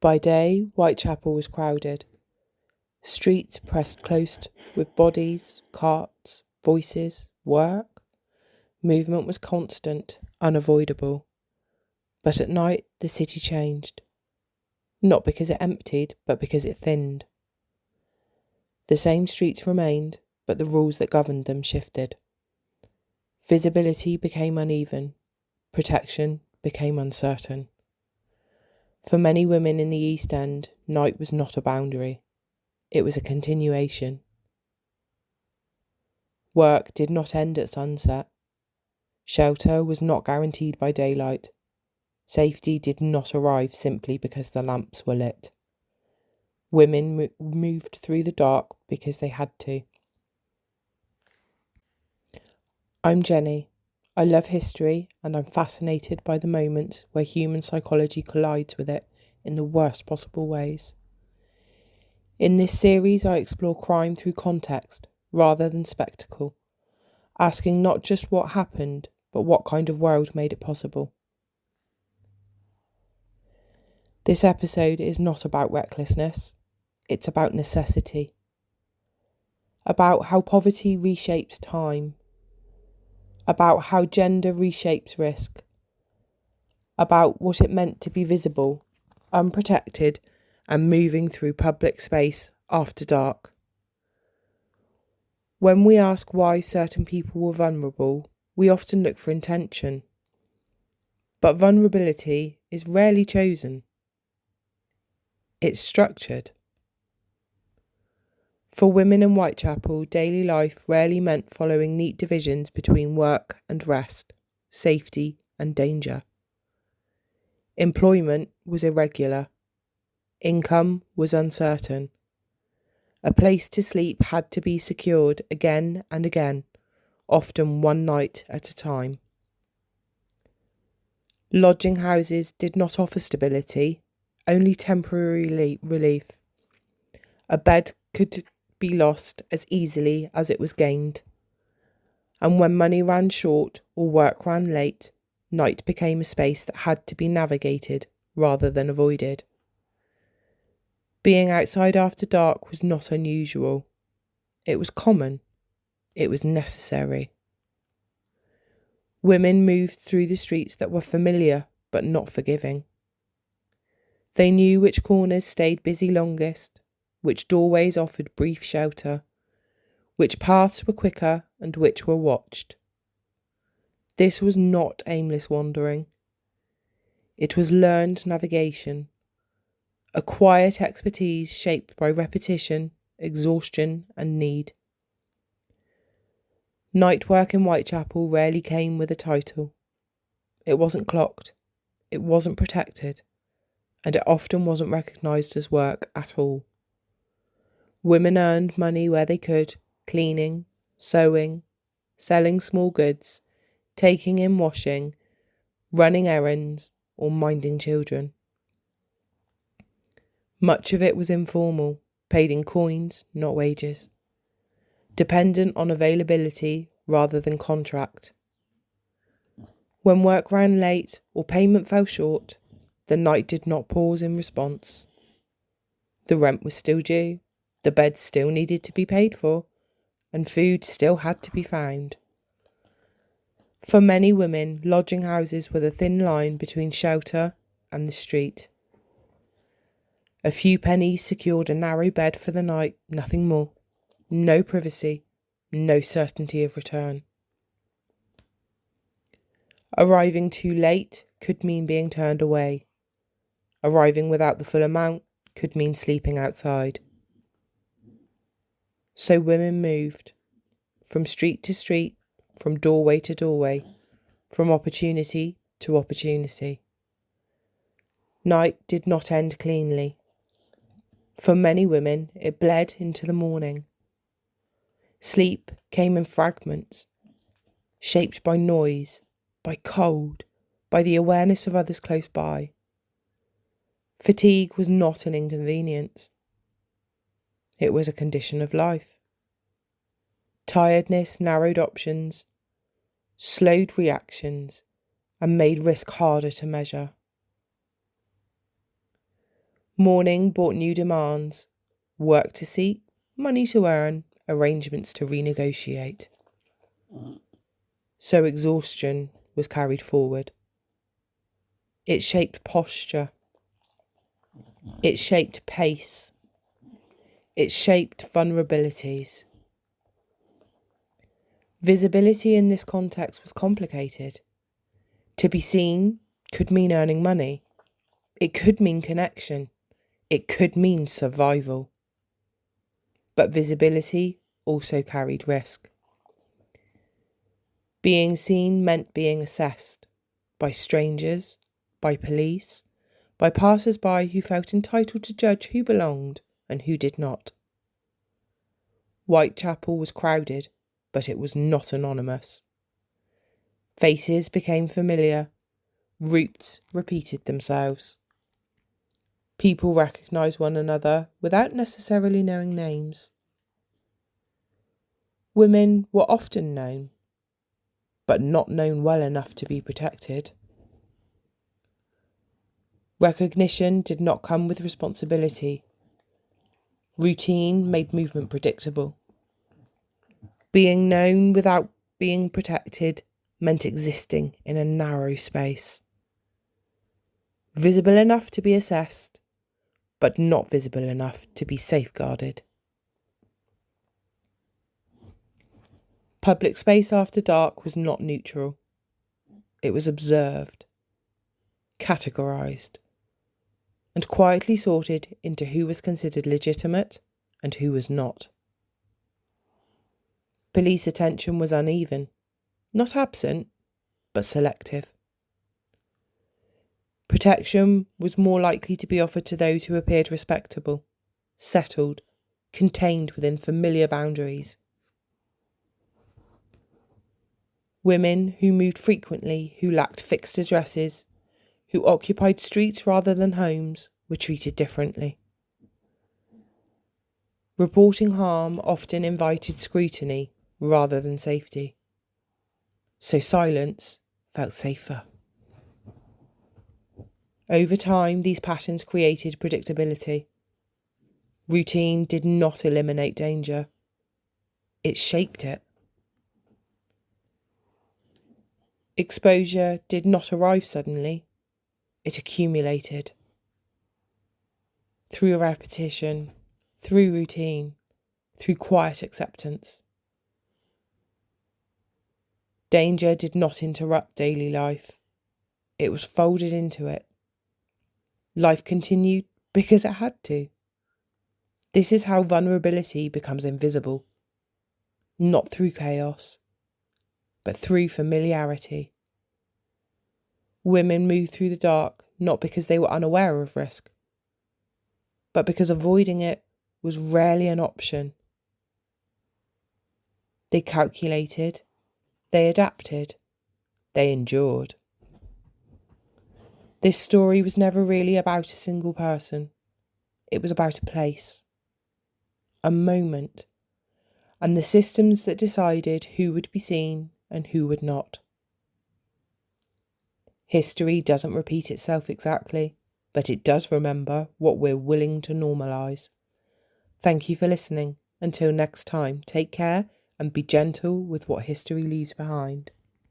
By day, Whitechapel was crowded. Streets pressed close with bodies, carts, voices, work. Movement was constant, unavoidable. But at night, the city changed. Not because it emptied, but because it thinned. The same streets remained, but the rules that governed them shifted. Visibility became uneven. Protection became uncertain. For many women in the East End, night was not a boundary. It was a continuation. Work did not end at sunset. Shelter was not guaranteed by daylight. Safety did not arrive simply because the lamps were lit. Women moved through the dark because they had to. I'm Jenny. I love history and I'm fascinated by the moments where human psychology collides with it in the worst possible ways. In this series, I explore crime through context rather than spectacle, asking not just what happened, but what kind of world made it possible. This episode is not about recklessness, it's about necessity. About how poverty reshapes time. About how gender reshapes risk. About what it meant to be visible, unprotected, and moving through public space after dark. When we ask why certain people were vulnerable, we often look for intention. But vulnerability is rarely chosen. It's structured. For women in Whitechapel, daily life rarely meant following neat divisions between work and rest, safety and danger. Employment was irregular. Income was uncertain. A place to sleep had to be secured again and again, often one night at a time. Lodging houses did not offer stability, only temporary relief. A bed could be lost as easily as it was gained. And when money ran short or work ran late, night became a space that had to be navigated rather than avoided. Being outside after dark was not unusual. It was common. It was necessary. Women moved through the streets that were familiar but not forgiving. They knew which corners stayed busy longest, which doorways offered brief shelter, which paths were quicker and which were watched. This was not aimless wandering. It was learned navigation, a quiet expertise shaped by repetition, exhaustion and need. Night work in Whitechapel rarely came with a title. It wasn't clocked, it wasn't protected, and it often wasn't recognised as work at all. Women earned money where they could, cleaning, sewing, selling small goods, taking in washing, running errands, or minding children. Much of it was informal, paid in coins, not wages, dependent on availability rather than contract. When work ran late or payment fell short, the night did not pause in response. The rent was still due, the bed still needed to be paid for, and food still had to be found. For many women, lodging houses were the thin line between shelter and the street. A few pennies secured a narrow bed for the night, nothing more. No privacy, no certainty of return. Arriving too late could mean being turned away. Arriving without the full amount could mean sleeping outside. So women moved, from street to street, from doorway to doorway, from opportunity to opportunity. Night did not end cleanly. For many women, it bled into the morning. Sleep came in fragments, shaped by noise, by cold, by the awareness of others close by. Fatigue was not an inconvenience. It was a condition of life. Tiredness narrowed options, slowed reactions, and made risk harder to measure. Morning brought new demands, work to seek, money to earn, arrangements to renegotiate. So exhaustion was carried forward. It shaped posture. It shaped pace. It shaped vulnerabilities. Visibility in this context was complicated. To be seen could mean earning money. It could mean connection. It could mean survival. But visibility also carried risk. Being seen meant being assessed by strangers, by police, by passers-by who felt entitled to judge who belonged and who did not. Whitechapel was crowded, but it was not anonymous. Faces became familiar, routes repeated themselves. People recognised one another without necessarily knowing names. Women were often known, but not known well enough to be protected. Recognition did not come with responsibility. Routine made movement predictable. Being known without being protected meant existing in a narrow space. Visible enough to be assessed, but not visible enough to be safeguarded. Public space after dark was not neutral. It was observed, categorised, and quietly sorted into who was considered legitimate and who was not. Police attention was uneven, not absent, but selective. Protection was more likely to be offered to those who appeared respectable, settled, contained within familiar boundaries. Women who moved frequently, who lacked fixed addresses, who occupied streets rather than homes, were treated differently. Reporting harm often invited scrutiny rather than safety. So silence felt safer. Over time, these patterns created predictability. Routine did not eliminate danger. It shaped it. Exposure did not arrive suddenly. It accumulated. Through repetition, through routine, through quiet acceptance. Danger did not interrupt daily life. It was folded into it. Life continued because it had to. This is how vulnerability becomes invisible. Not through chaos, but through familiarity. Women moved through the dark not because they were unaware of risk, but because avoiding it was rarely an option. They calculated, they adapted, they endured. This story was never really about a single person. It was about a place, a moment, and the systems that decided who would be seen and who would not. History doesn't repeat itself exactly, but it does remember what we're willing to normalise. Thank you for listening. Until next time, take care and be gentle with what history leaves behind.